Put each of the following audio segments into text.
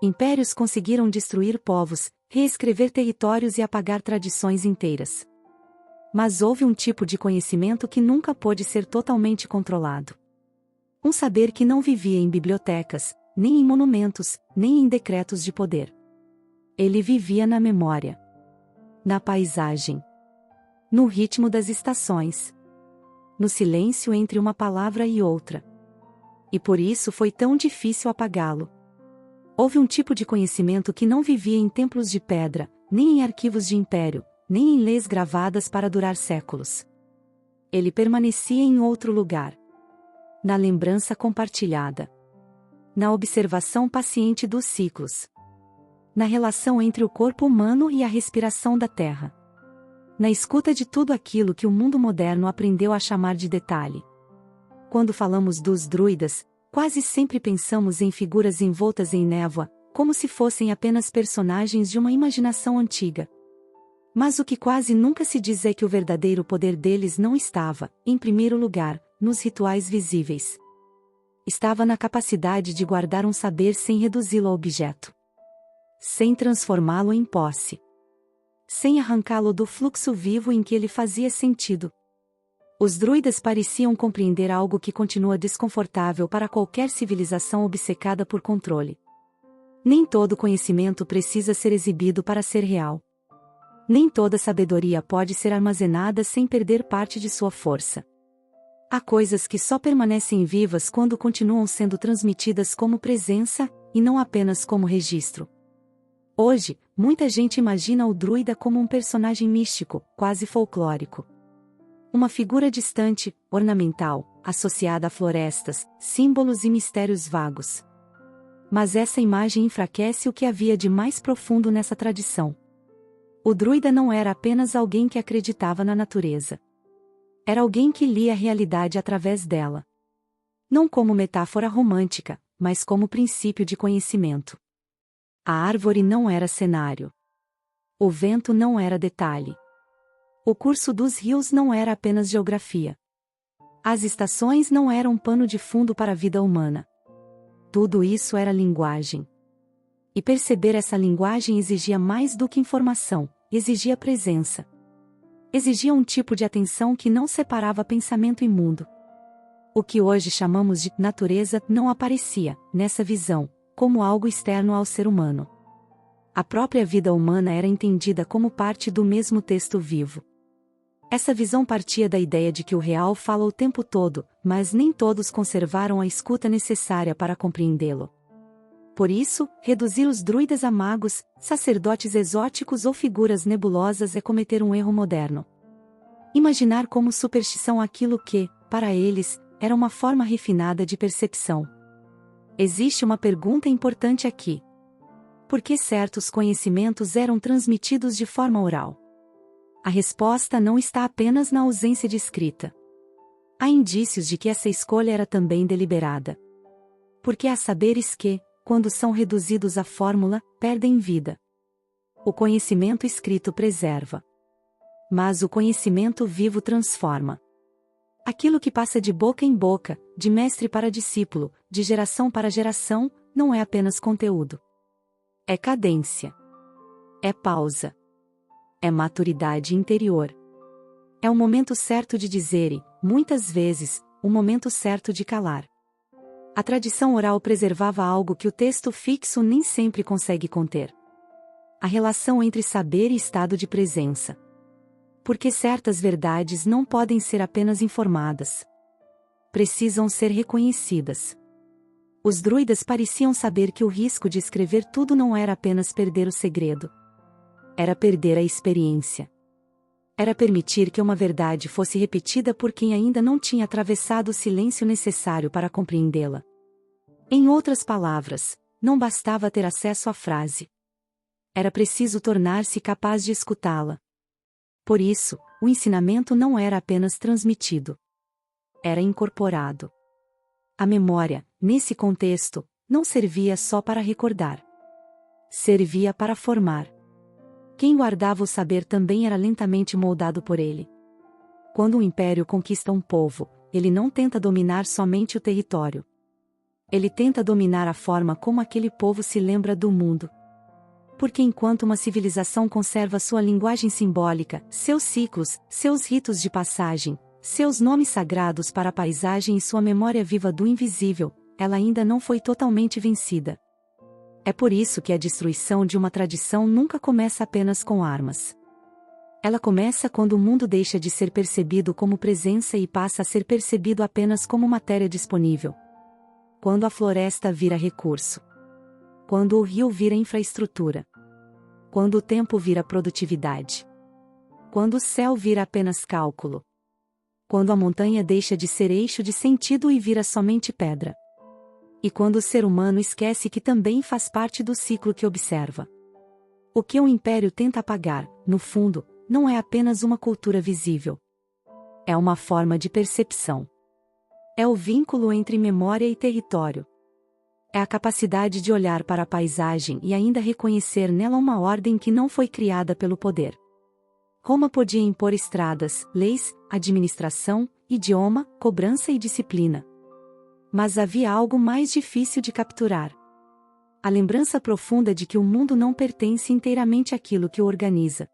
Impérios conseguiram destruir povos, reescrever territórios e apagar tradições inteiras. Mas houve um tipo de conhecimento que nunca pôde ser totalmente controlado. Um saber que não vivia em bibliotecas, nem em monumentos, nem em decretos de poder. Ele vivia na memória, na paisagem, no ritmo das estações, no silêncio entre uma palavra e outra. E por isso foi tão difícil apagá-lo. Houve um tipo de conhecimento que não vivia em templos de pedra, nem em arquivos de império, nem em leis gravadas para durar séculos. Ele permanecia em outro lugar. Na lembrança compartilhada. Na observação paciente dos ciclos. Na relação entre o corpo humano e a respiração da terra. Na escuta de tudo aquilo que o mundo moderno aprendeu a chamar de detalhe. Quando falamos dos druidas, quase sempre pensamos em figuras envoltas em névoa, como se fossem apenas personagens de uma imaginação antiga. Mas o que quase nunca se diz é que o verdadeiro poder deles não estava, em primeiro lugar, nos rituais visíveis. Estava na capacidade de guardar um saber sem reduzi-lo a objeto. Sem transformá-lo em posse. Sem arrancá-lo do fluxo vivo em que ele fazia sentido. Os druidas pareciam compreender algo que continua desconfortável para qualquer civilização obcecada por controle. Nem todo conhecimento precisa ser exibido para ser real. Nem toda sabedoria pode ser armazenada sem perder parte de sua força. Há coisas que só permanecem vivas quando continuam sendo transmitidas como presença, e não apenas como registro. Hoje, muita gente imagina o druida como um personagem místico, quase folclórico. Uma figura distante, ornamental, associada a florestas, símbolos e mistérios vagos. Mas essa imagem enfraquece o que havia de mais profundo nessa tradição. O druida não era apenas alguém que acreditava na natureza. Era alguém que lia a realidade através dela. Não como metáfora romântica, mas como princípio de conhecimento. A árvore não era cenário. O vento não era detalhe. O curso dos rios não era apenas geografia. As estações não eram pano de fundo para a vida humana. Tudo isso era linguagem. E perceber essa linguagem exigia mais do que informação, exigia presença. Exigia um tipo de atenção que não separava pensamento e mundo. O que hoje chamamos de natureza não aparecia, nessa visão, como algo externo ao ser humano. A própria vida humana era entendida como parte do mesmo texto vivo. Essa visão partia da ideia de que o real fala o tempo todo, mas nem todos conservaram a escuta necessária para compreendê-lo. Por isso, reduzir os druidas a magos, sacerdotes exóticos ou figuras nebulosas é cometer um erro moderno. Imaginar como superstição aquilo que, para eles, era uma forma refinada de percepção. Existe uma pergunta importante aqui. Por que certos conhecimentos eram transmitidos de forma oral? A resposta não está apenas na ausência de escrita. Há indícios de que essa escolha era também deliberada. Porque há saberes que, quando são reduzidos à fórmula, perdem vida. O conhecimento escrito preserva. Mas o conhecimento vivo transforma. Aquilo que passa de boca em boca, de mestre para discípulo, de geração para geração, não é apenas conteúdo. É cadência. É pausa. É maturidade interior. É o momento certo de dizer e, muitas vezes, o momento certo de calar. A tradição oral preservava algo que o texto fixo nem sempre consegue conter. A relação entre saber e estado de presença. Porque certas verdades não podem ser apenas informadas. Precisam ser reconhecidas. Os druidas pareciam saber que o risco de escrever tudo não era apenas perder o segredo. Era perder a experiência. Era permitir que uma verdade fosse repetida por quem ainda não tinha atravessado o silêncio necessário para compreendê-la. Em outras palavras, não bastava ter acesso à frase. Era preciso tornar-se capaz de escutá-la. Por isso, o ensinamento não era apenas transmitido. Era incorporado. A memória, nesse contexto, não servia só para recordar. Servia para formar. Quem guardava o saber também era lentamente moldado por ele. Quando um império conquista um povo, ele não tenta dominar somente o território. Ele tenta dominar a forma como aquele povo se lembra do mundo. Porque enquanto uma civilização conserva sua linguagem simbólica, seus ciclos, seus ritos de passagem, seus nomes sagrados para a paisagem e sua memória viva do invisível, ela ainda não foi totalmente vencida. É por isso que a destruição de uma tradição nunca começa apenas com armas. Ela começa quando o mundo deixa de ser percebido como presença e passa a ser percebido apenas como matéria disponível. Quando a floresta vira recurso. Quando o rio vira infraestrutura. Quando o tempo vira produtividade. Quando o céu vira apenas cálculo. Quando a montanha deixa de ser eixo de sentido e vira somente pedra. E quando o ser humano esquece que também faz parte do ciclo que observa. O que o império tenta apagar, no fundo, não é apenas uma cultura visível. É uma forma de percepção. É o vínculo entre memória e território. É a capacidade de olhar para a paisagem e ainda reconhecer nela uma ordem que não foi criada pelo poder. Roma podia impor estradas, leis, administração, idioma, cobrança e disciplina. Mas havia algo mais difícil de capturar. A lembrança profunda de que o mundo não pertence inteiramente àquilo que o organiza.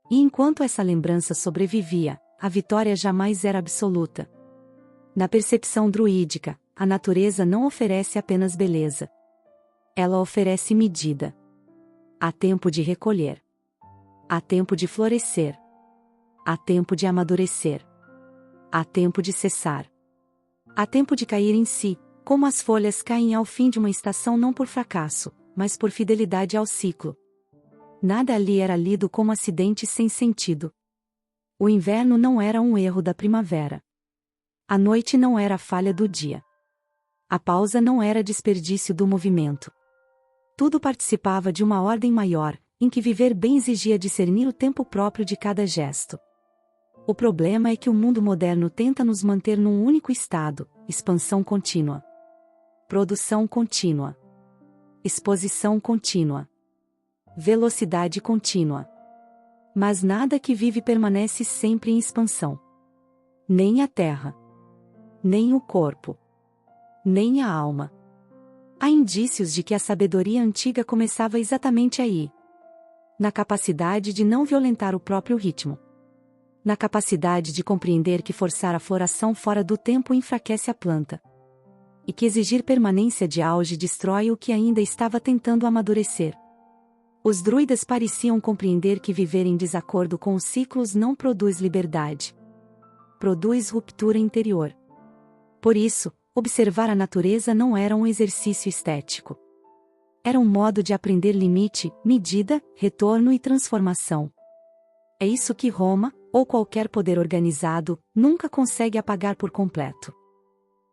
E enquanto essa lembrança sobrevivia, a vitória jamais era absoluta. Na percepção druídica, a natureza não oferece apenas beleza. Ela oferece medida. Há tempo de recolher. Há tempo de florescer. Há tempo de amadurecer. Há tempo de cessar. Há tempo de cair em si, como as folhas caem ao fim de uma estação não por fracasso, mas por fidelidade ao ciclo. Nada ali era lido como acidente sem sentido. O inverno não era um erro da primavera. A noite não era a falha do dia. A pausa não era desperdício do movimento. Tudo participava de uma ordem maior, em que viver bem exigia discernir o tempo próprio de cada gesto. O problema é que o mundo moderno tenta nos manter num único estado: expansão contínua, produção contínua, exposição contínua, velocidade contínua. Mas nada que vive permanece sempre em expansão. Nem a terra, nem o corpo, nem a alma. Há indícios de que a sabedoria antiga começava exatamente aí. Na capacidade de não violentar o próprio ritmo. Na capacidade de compreender que forçar a floração fora do tempo enfraquece a planta. E que exigir permanência de auge destrói o que ainda estava tentando amadurecer. Os druidas pareciam compreender que viver em desacordo com os ciclos não produz liberdade. Produz ruptura interior. Por isso, observar a natureza não era um exercício estético. Era um modo de aprender limite, medida, retorno e transformação. É isso que Roma, ou qualquer poder organizado, nunca consegue apagar por completo.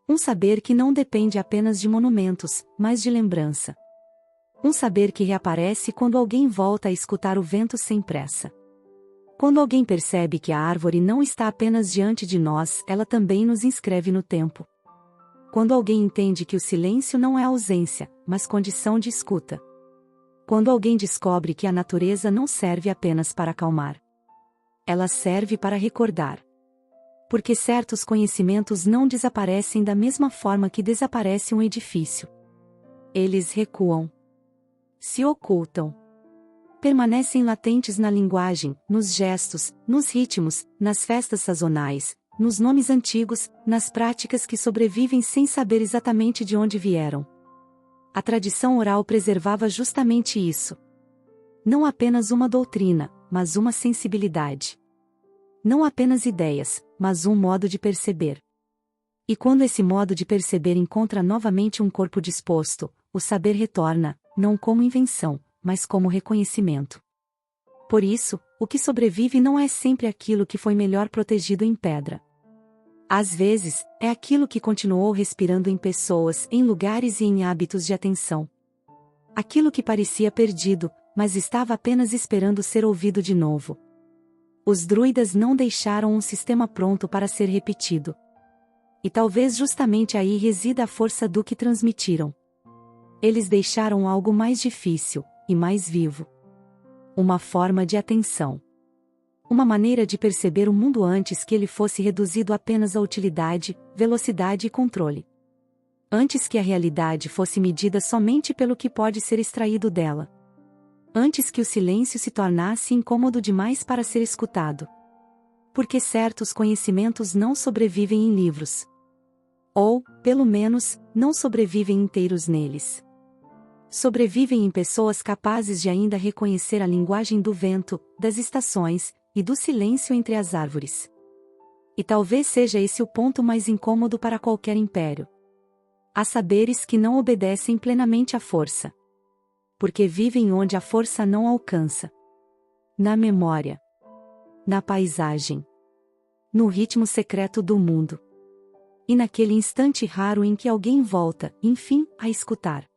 Um saber que não depende apenas de monumentos, mas de lembrança. Um saber que reaparece quando alguém volta a escutar o vento sem pressa. Quando alguém percebe que a árvore não está apenas diante de nós, ela também nos inscreve no tempo. Quando alguém entende que o silêncio não é ausência, mas condição de escuta. Quando alguém descobre que a natureza não serve apenas para acalmar. Ela serve para recordar. Porque certos conhecimentos não desaparecem da mesma forma que desaparece um edifício. Eles recuam. Se ocultam. Permanecem latentes na linguagem, nos gestos, nos ritmos, nas festas sazonais, nos nomes antigos, nas práticas que sobrevivem sem saber exatamente de onde vieram. A tradição oral preservava justamente isso. Não apenas uma doutrina, mas uma sensibilidade. Não apenas ideias, mas um modo de perceber. E quando esse modo de perceber encontra novamente um corpo disposto, o saber retorna, não como invenção, mas como reconhecimento. Por isso, o que sobrevive não é sempre aquilo que foi melhor protegido em pedra. Às vezes, é aquilo que continuou respirando em pessoas, em lugares e em hábitos de atenção. Aquilo que parecia perdido, mas estava apenas esperando ser ouvido de novo. Os druidas não deixaram um sistema pronto para ser repetido. E talvez justamente aí resida a força do que transmitiram. Eles deixaram algo mais difícil, e mais vivo. Uma forma de atenção. Uma maneira de perceber o mundo antes que ele fosse reduzido apenas a utilidade, velocidade e controle. Antes que a realidade fosse medida somente pelo que pode ser extraído dela. Antes que o silêncio se tornasse incômodo demais para ser escutado. Porque certos conhecimentos não sobrevivem em livros. Ou, pelo menos, não sobrevivem inteiros neles. Sobrevivem em pessoas capazes de ainda reconhecer a linguagem do vento, das estações, e do silêncio entre as árvores. E talvez seja esse o ponto mais incômodo para qualquer império. Há saberes que não obedecem plenamente à força. Porque vivem onde a força não alcança. Na memória. Na paisagem. No ritmo secreto do mundo. E naquele instante raro em que alguém volta, enfim, a escutar.